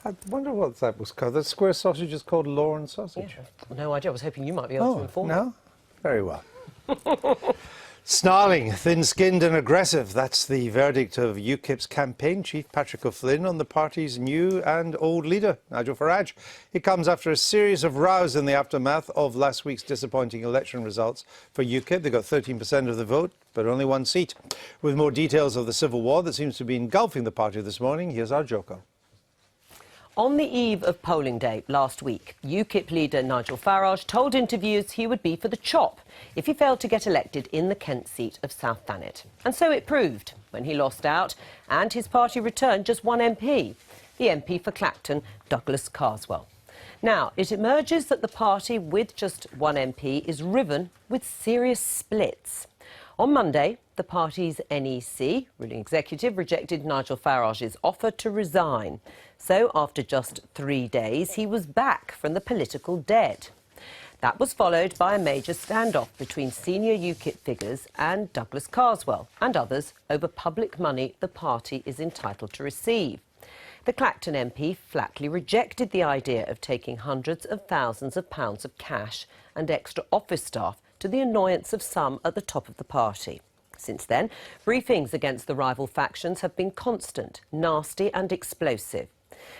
I wonder what that was called. The square sausage is called Lauren sausage. Yeah. No idea. I was hoping you might be able to inform me. No? Very well. Snarling, thin-skinned and aggressive. That's the verdict of UKIP's campaign chief, Patrick O'Flynn, on the party's new and old leader, Nigel Farage. It comes after a series of rows in the aftermath of last week's disappointing election results for UKIP. They got 13% of the vote, but only one seat. With more details of the civil war that seems to be engulfing the party this morning, here's our Joko. On the eve of polling day last week, UKIP leader Nigel Farage told interviewers he would be for the chop if he failed to get elected in the Kent seat of South Thanet. And so it proved when he lost out and his party returned just one MP, the MP for Clacton, Douglas Carswell. Now, it emerges that the party with just one MP is riven with serious splits. On Monday, the party's NEC, ruling executive, rejected Nigel Farage's offer to resign. So, after just 3 days, he was back from the political dead. That was followed by a major standoff between senior UKIP figures and Douglas Carswell and others over public money the party is entitled to receive. The Clacton MP flatly rejected the idea of taking hundreds of thousands of pounds of cash and extra office staff, to the annoyance of some at the top of the party. Since then, briefings against the rival factions have been constant, nasty and explosive.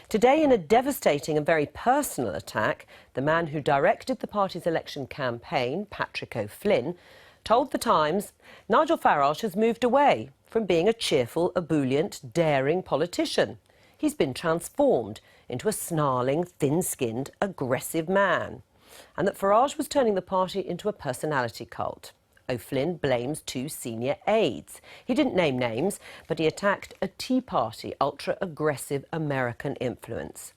Today, in a devastating and very personal attack, the man who directed the party's election campaign, Patrick O'Flynn, told The Times Nigel Farage has moved away from being a cheerful, ebullient, daring politician. He's been transformed into a snarling, thin-skinned, aggressive man. And that Farage was turning the party into a personality cult. O'Flynn blames 2 senior aides. He didn't name names, but he attacked a Tea Party ultra-aggressive American influence.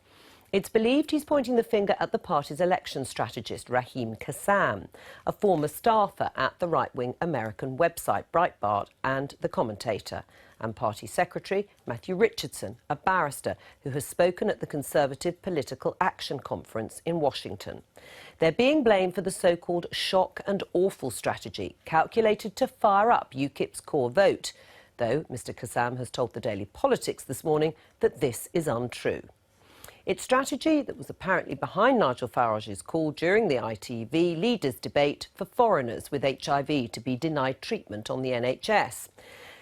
It's believed he's pointing the finger at the party's election strategist, Raheem Kassam, a former staffer at the right-wing American website Breitbart and The Commentator, and party secretary Matthew Richardson, a barrister who has spoken at the Conservative Political Action Conference in Washington. They're being blamed for the so-called shock and awful strategy, calculated to fire up UKIP's core vote, though Mr Kassam has told the Daily Politics this morning that this is untrue. It's strategy that was apparently behind Nigel Farage's call during the ITV leaders' debate for foreigners with HIV to be denied treatment on the NHS.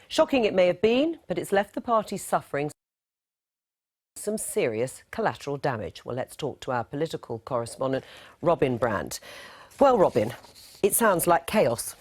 Shocking it may have been, but it's left the party suffering some serious collateral damage. Well, let's talk to our political correspondent, Robin Brand. Well, Robin, it sounds like chaos.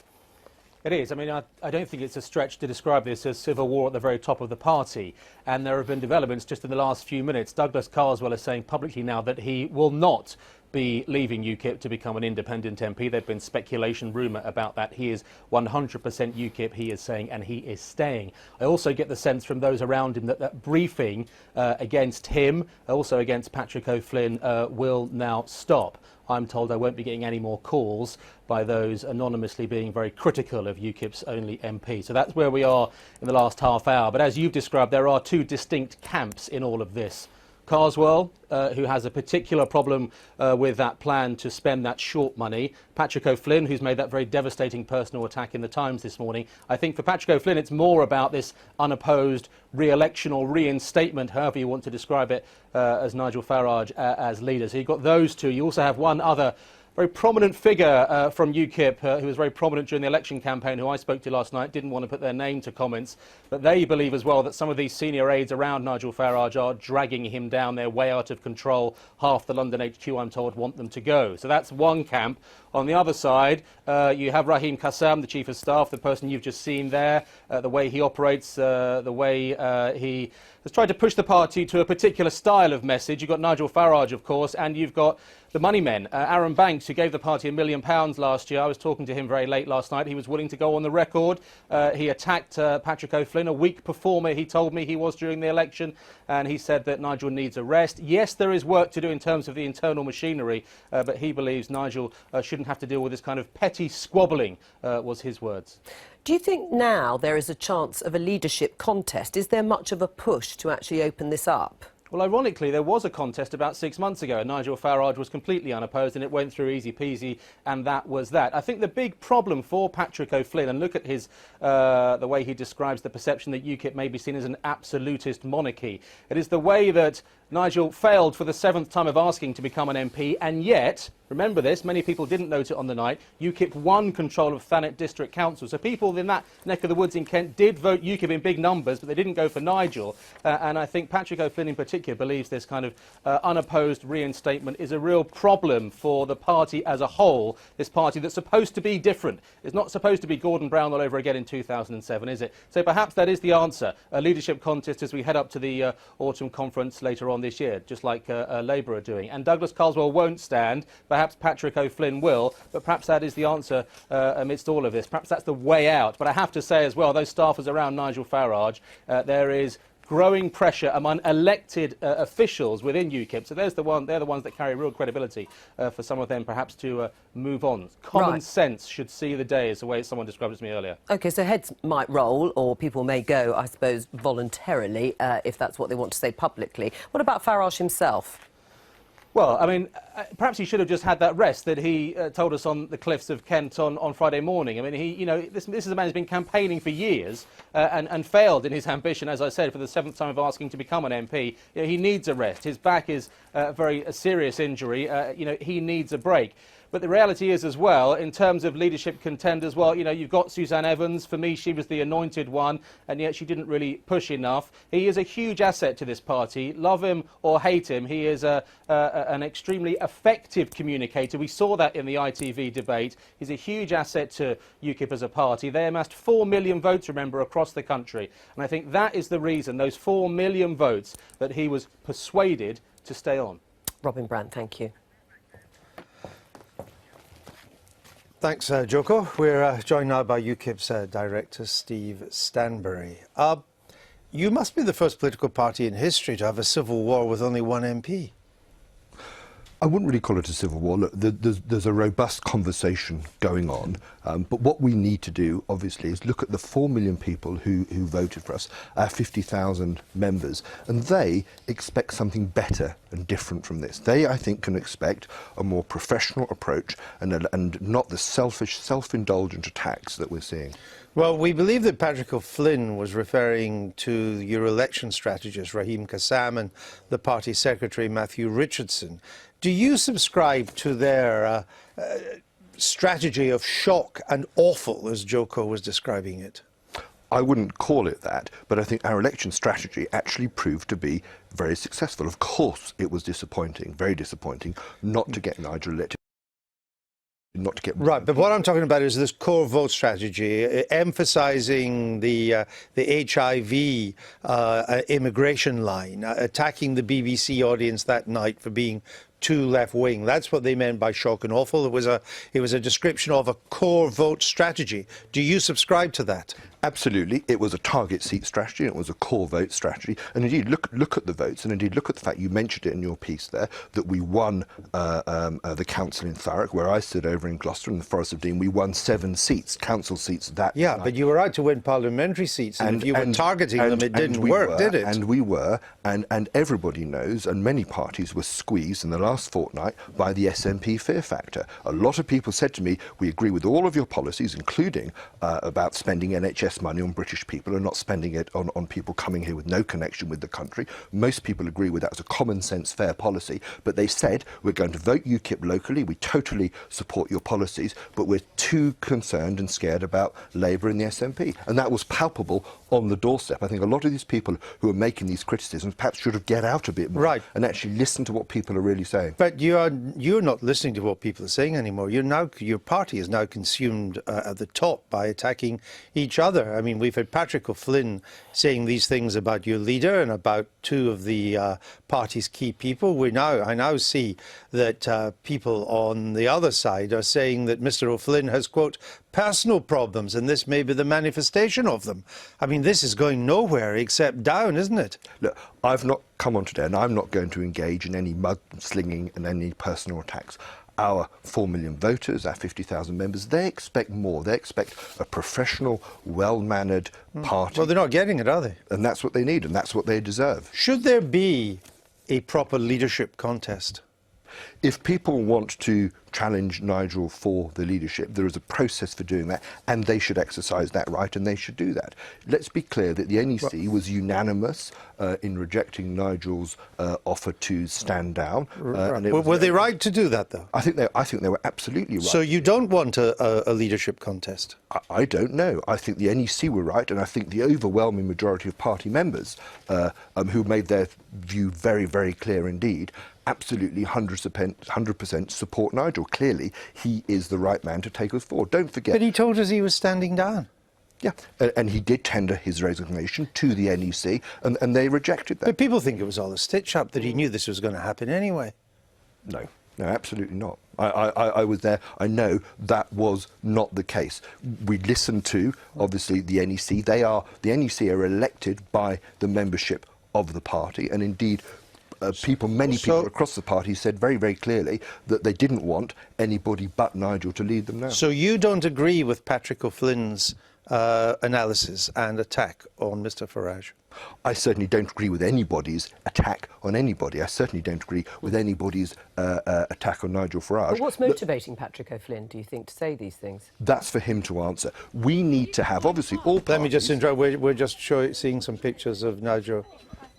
It is. I mean, I don't think it's a stretch to describe this as civil war at the very top of the party. And there have been developments just in the last few minutes. Douglas Carswell is saying publicly now that he will not be leaving UKIP to become an independent MP. There's been speculation, rumour about that. He is 100% UKIP, he is saying, and he is staying. I also get the sense from those around him that that briefing against him, also against Patrick O'Flynn, will now stop. I'm told I won't be getting any more calls by those anonymously being very critical of UKIP's only MP. So that's where we are in the last half hour. But as you've described, there are 2 distinct camps in all of this. Carswell, who has a particular problem with that plan to spend that short money. Patrick O'Flynn, who's made that very devastating personal attack in the Times this morning. I think for Patrick O'Flynn, it's more about this unopposed re-election or reinstatement, however you want to describe it, as Nigel Farage as leader. So you've got those 2. You also have one other very prominent figure from UKIP, who was very prominent during the election campaign, who I spoke to last night, didn't want to put their name to comments, but they believe as well that some of these senior aides around Nigel Farage are dragging him down. They're way out of control. Half the London HQ, I'm told, want them to go. So that's one camp. On the other side, you have Raheem Kassam, the Chief of Staff, the person you've just seen there, the way he operates, the way he has tried to push the party to a particular style of message. You've got Nigel Farage, of course, and you've got the money men. Aaron Banks, who gave the party £1 million last year. I was talking to him very late last night. He was willing to go on the record. He attacked Patrick O'Flynn, a weak performer, he told me he was during the election, and he said that Nigel needs a rest. Yes, there is work to do in terms of the internal machinery, but he believes Nigel shouldn't have to deal with this kind of petty squabbling, was his words. Do you think now there is a chance of a leadership contest? Is there much of a push to actually open this up? Well, ironically, there was a contest about 6 months ago. Nigel Farage was completely unopposed and it went through easy peasy, and that was that. I think the big problem for Patrick O'Flynn, and look at his the way he describes the perception that UKIP may be seen as an absolutist monarchy, it is the way that Nigel failed for the 7th time of asking to become an MP, and yet, remember this, many people didn't note it on the night, UKIP won control of Thanet District Council. So people in that neck of the woods in Kent did vote UKIP in big numbers, but they didn't go for Nigel. And I think Patrick O'Flynn in particular believes this kind of unopposed reinstatement is a real problem for the party as a whole, this party that's supposed to be different. It's not supposed to be Gordon Brown all over again in 2007, is it? So perhaps that is the answer, a leadership contest as we head up to the autumn conference later on this year, just like Labour are doing. And Douglas Carswell won't stand. Perhaps Patrick O'Flynn will, but perhaps that is the answer amidst all of this. Perhaps that's the way out. But I have to say as well, those staffers around Nigel Farage, there is growing pressure among elected officials within UKIP. So they're the ones that carry real credibility for some of them perhaps to move on. Common sense should see the day, is the way someone described it to me earlier. OK, so heads might roll, or people may go, I suppose, voluntarily, if that's what they want to say publicly. What about Farage himself? Well, I mean, perhaps he should have just had that rest that he told us on the cliffs of Kent on Friday morning. I mean, this is a man who's been campaigning for years and failed in his ambition, as I said, for the 7th time of asking to become an MP. He needs a rest. His back is a serious injury. He needs a break. But the reality is as well, in terms of leadership contenders, well, you've got Suzanne Evans. For me, she was the anointed one, and yet she didn't really push enough. He is a huge asset to this party. Love him or hate him, he is an extremely effective communicator. We saw that in the ITV debate. He's a huge asset to UKIP as a party. They amassed 4 million votes, remember, across the country. And I think that is the reason, those 4 million votes, that he was persuaded to stay on. Robin Brandt, thank you. Thanks, Joko. We're joined now by UKIP's director, Steve Stanbury. You must be the first political party in history to have a civil war with only one MP. I wouldn't really call it a civil war. Look, there's a robust conversation going on, but what we need to do, obviously, is look at the 4 million people who voted for us, our 50,000 members, and they expect something better and different from this. They, I think, can expect a more professional approach and not the selfish, self-indulgent attacks that we're seeing. Well, we believe that Patrick O'Flynn was referring to your election strategist, Raheem Kassam, and the party secretary, Matthew Richardson. Do you subscribe to their strategy of shock and awful, as Joko was describing it? I wouldn't call it that, but I think our election strategy actually proved to be very successful. Of course, it was disappointing, very disappointing, not to get Nigel elected. Not to get right, but what I'm talking about is this core vote strategy, emphasising the HIV immigration line, attacking the BBC audience that night for being too left-wing. That's what they meant by shock and awful. It was a description of a core vote strategy. Do you subscribe to that? Absolutely. It was a target seat strategy, and it was a core vote strategy. And indeed, look at the votes, and indeed look at the fact, you mentioned it in your piece there, that we won the council in Thurrock, where I stood over in Gloucester in the Forest of Dean. We won 7 seats, council seats that Yeah, night. but you were out to win parliamentary seats, and if you were targeting them, it didn't work, did it? And we were, and everybody knows, and many parties were squeezed in the last fortnight by the SNP fear factor. A lot of people said to me, we agree with all of your policies, including about spending NHS money on British people and not spending it on people coming here with no connection with the country. Most people agree with that as a common sense, fair policy. But they said, we're going to vote UKIP locally. We totally support your policies, but we're too concerned and scared about Labour and the SNP. And that was palpable on the doorstep. I think a lot of these people who are making these criticisms perhaps should have get out a bit more and actually listen to what people are really saying. But you're not listening to what people are saying anymore. Your party is now consumed at the top by attacking each other. I mean, we've had Patrick O'Flynn saying these things about your leader and about 2 of the party's key people. I now see that people on the other side are saying that Mr. O'Flynn has, quote, personal problems, and this may be the manifestation of them. I mean, this is going nowhere except down, isn't it? Look, I've not come on today, and I'm not going to engage in any mudslinging and any personal attacks. Our 4 million voters, our 50,000 members, they expect more. They expect a professional, well-mannered party. Well, they're not getting it, are they? And that's what they need, and that's what they deserve. Should there be a proper leadership contest? If people want to challenge Nigel for the leadership. There is a process for doing that, and they should exercise that right, and they should do that. Let's be clear that the NEC was unanimous in rejecting Nigel's offer to stand down. Were they right to do that, though? I think they were absolutely right. So you don't want a leadership contest? I don't know. I think the NEC were right, and I think the overwhelming majority of party members who made their view very, very clear indeed, absolutely 100% support Nigel. Clearly, he is the right man to take us forward. Don't forget. But he told us he was standing down. Yeah, and he did tender his resignation to the NEC, and they rejected that. But people think it was all a stitch-up, that he knew this was going to happen anyway. No, absolutely not. I was there. I know that was not the case. We listened to, obviously, the NEC. The NEC are elected by the membership of the party, and indeed, many people across the party said very, very clearly that they didn't want anybody but Nigel to lead them now. So you don't agree with Patrick O'Flynn's analysis and attack on Mr. Farage? I certainly don't agree with anybody's attack on anybody. I certainly don't agree with anybody's attack on Nigel Farage. But what's motivating Patrick O'Flynn, do you think, to say these things? That's for him to answer. We need to have, obviously, all parties... Let me just interrupt. We're just seeing some pictures of Nigel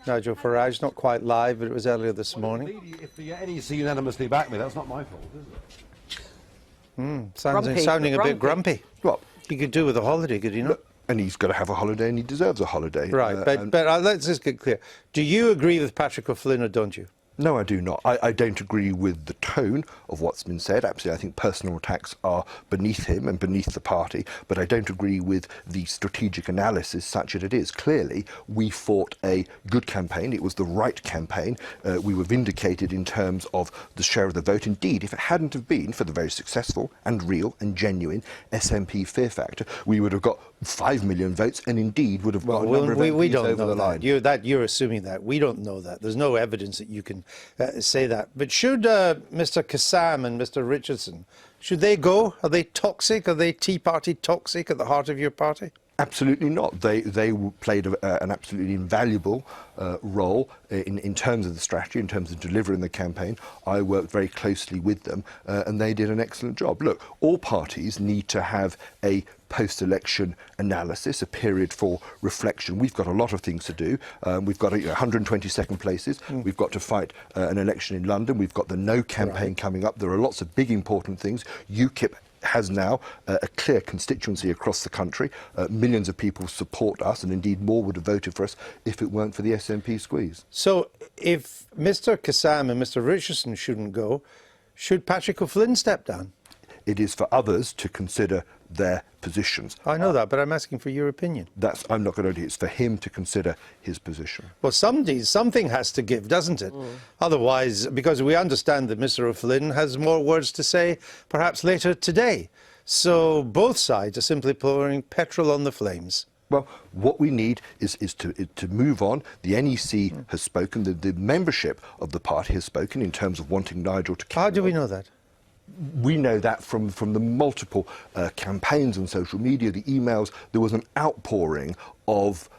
Farage, not quite live, but it was earlier this morning. If the NEC unanimously back me, that's not my fault, is it? Sounding a bit grumpy. Well, he could do with a holiday, could he not? And he's got to have a holiday, and he deserves a holiday. Right, but let's just get clear. Do you agree with Patrick O'Flynn, or don't you? No, I do not. I don't agree with the tone of what's been said. Absolutely, I think personal attacks are beneath him and beneath the party, but I don't agree with the strategic analysis such as it is. Clearly, we fought a good campaign. It was the right campaign. We were vindicated in terms of the share of the vote. Indeed, if it hadn't have been for the very successful and real and genuine SNP fear factor, we would have got 5 million votes, and indeed would have got a number of MPs over the line. You're assuming that. We don't know that. There's no evidence that you can say that. But should Mr. Kassam and Mr. Richardson, should they go? Are they toxic? Are they Tea Party toxic at the heart of your party? Absolutely not. They played an absolutely invaluable role in terms of the strategy, in terms of delivering the campaign. I worked very closely with them, and they did an excellent job. Look, all parties need to have a post-election analysis, a period for reflection. We've got a lot of things to do. We've got 122nd places. We've got to fight an election in London. We've got the No campaign coming up. There are lots of big important things. UKIP has now a clear constituency across the country. Millions of people support us, and indeed more would have voted for us if it weren't for the SNP squeeze. So if Mr. Kassam and Mr. Richardson shouldn't go, should Patrick O'Flynn step down? It is for others to consider their positions. I know that, but I'm asking for your opinion. I'm not going to do it. It's for him to consider his position. Well, something has to give, doesn't it? Otherwise, because we understand that Mr. O'Flynn has more words to say, perhaps later today. So both sides are simply pouring petrol on the flames. Well, what we need is to move on. The NEC has spoken. The membership of the party has spoken in terms of wanting Nigel to carry on. How do we know that? We know that from the multiple campaigns on social media, the emails. There was an outpouring of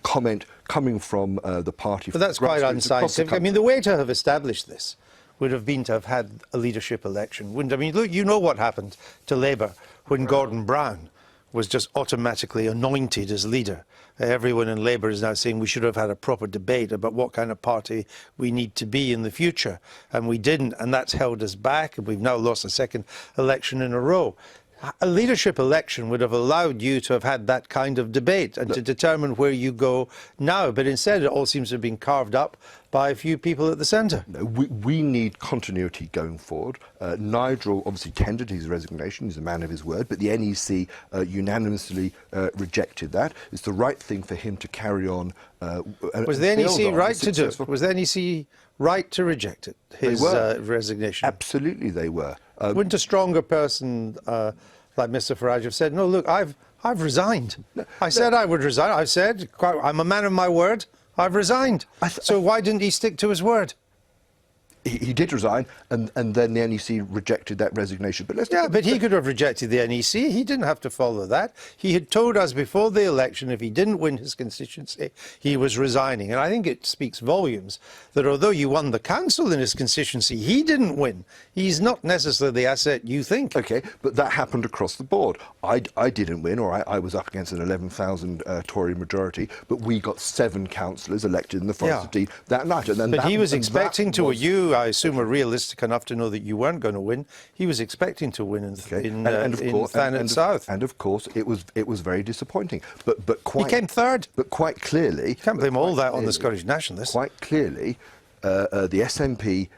comment coming from the party. But that's quite unscientific. I mean, the way to have established this would have been to have had a leadership election, wouldn't it? I mean, look, you know what happened to Labour when Gordon Brown was just automatically anointed as leader. Everyone in Labour is now saying we should have had a proper debate about what kind of party we need to be in the future. And we didn't, and that's held us back, and we've now lost a second election in a row. A leadership election would have allowed you to have had that kind of debate and to determine where you go now. But instead, it all seems to have been carved up by a few people at the centre. No, we need continuity going forward. Nigel obviously tendered his resignation. He's a man of his word. But the NEC unanimously rejected that. It's the right thing for him to carry on. Was the NEC right to do it? Was the NEC right to reject it, his resignation? Absolutely they were. Wouldn't a stronger person like Mr. Farage have said, no, look, I've resigned. I said I would resign. I said, I'm a man of my word. I've resigned. So why didn't he stick to his word? He did resign, and then the NEC rejected that resignation. But but he could have rejected the NEC. He didn't have to follow that. He had told us before the election if he didn't win his constituency, he was resigning. And I think it speaks volumes that although you won the council in his constituency, he didn't win. He's not necessarily the asset you think. OK, but that happened across the board. I didn't win, or I was up against an 11,000 Tory majority, but we got 7 councillors elected in the Forest of Dean that night. But he was expecting to, you, I assume, were realistic enough to know that you weren't going to win. He was expecting to win in Thanet South. And of course, it was very disappointing. But quite, he came third. But quite clearly, you can't blame all that on the Scottish Nationalists. Quite clearly, the SNP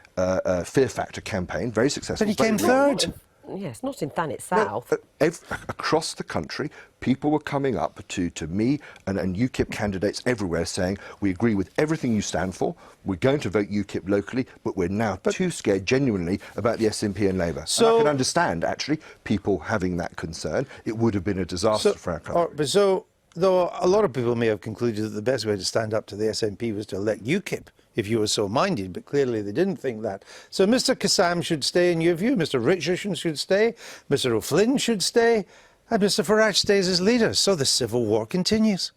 Fear Factor campaign, very successful. But he came third. Yes, not in Thanet South. No, across the country, people were coming up to me and UKIP candidates everywhere saying, we agree with everything you stand for, we're going to vote UKIP locally, but we're now too scared genuinely about the SNP and Labour. So, and I can understand, actually, people having that concern. It would have been a disaster for our country. Though a lot of people may have concluded that the best way to stand up to the SNP was to elect UKIP, if you were so minded, but clearly they didn't think that. So Mr Kassam should stay in your view, Mr Richardson should stay, Mr O'Flynn should stay, and Mr Farage stays as leader. So the civil war continues.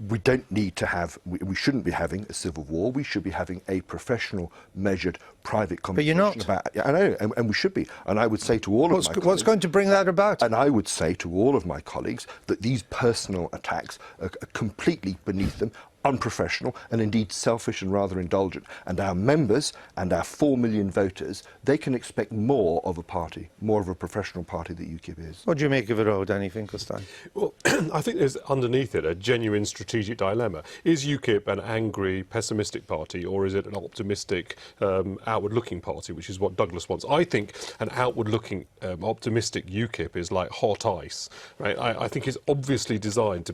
We don't need to have, we shouldn't be having a civil war. We should be having a professional, measured, private conversation. But you're not. I know, and we should be. And I would say to all of my colleagues... What's going to bring that about? And I would say to all of my colleagues that these personal attacks are completely beneath them, unprofessional, and indeed selfish and rather indulgent. And our members and our 4 million voters, they can expect more of a party, more of a professional party that UKIP is. What do you make of it all, Danny Finkelstein? Well, I think there's underneath it a genuine strategic dilemma. Is UKIP an angry, pessimistic party, or is it an optimistic, outward-looking party, which is what Douglas wants? I think an outward-looking, optimistic UKIP is like hot ice. Right? I think it's obviously designed to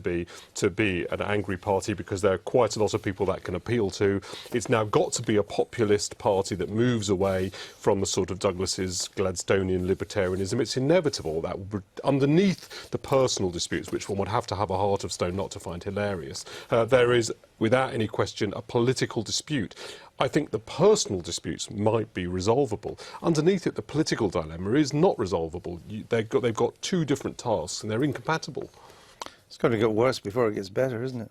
be an angry party because there are quite a lot of people that can appeal to. It's now got to be a populist party that moves away from the sort of Douglas's Gladstonian libertarianism. It's inevitable that underneath the personal disputes, which one would have to have a heart of stone not to find hilarious, there is, without any question, a political dispute. I think the personal disputes might be resolvable. Underneath it, the political dilemma is not resolvable. They've got 2 different tasks, and they're incompatible. It's going to get worse before it gets better, isn't it?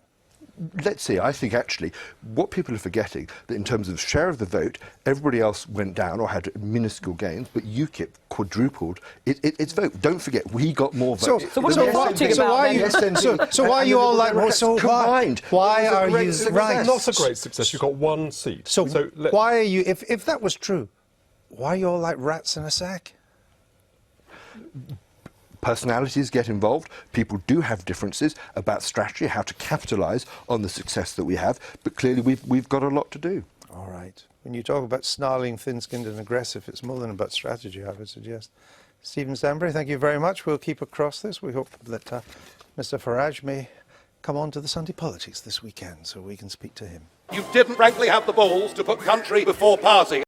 Let's see, I think actually what people are forgetting, that in terms of share of the vote, everybody else went down or had minuscule gains, but UKIP quadrupled its vote. Don't forget, we got more votes. So what are you talking about? So why are you all like, well, so combined? Why are you right? Not a great success. You've got 1 seat. So why are you, if that was true, why are you all like rats in a sack? Personalities get involved. People do have differences about strategy, how to capitalise on the success that we have, but clearly we've got a lot to do. All right. When you talk about snarling, thin-skinned and aggressive, it's more than about strategy, I would suggest. Stephen Stanbury, thank you very much. We'll keep across this. We hope that Mr Farage may come on to the Sunday Politics this weekend so we can speak to him. You didn't frankly have the balls to put country before party.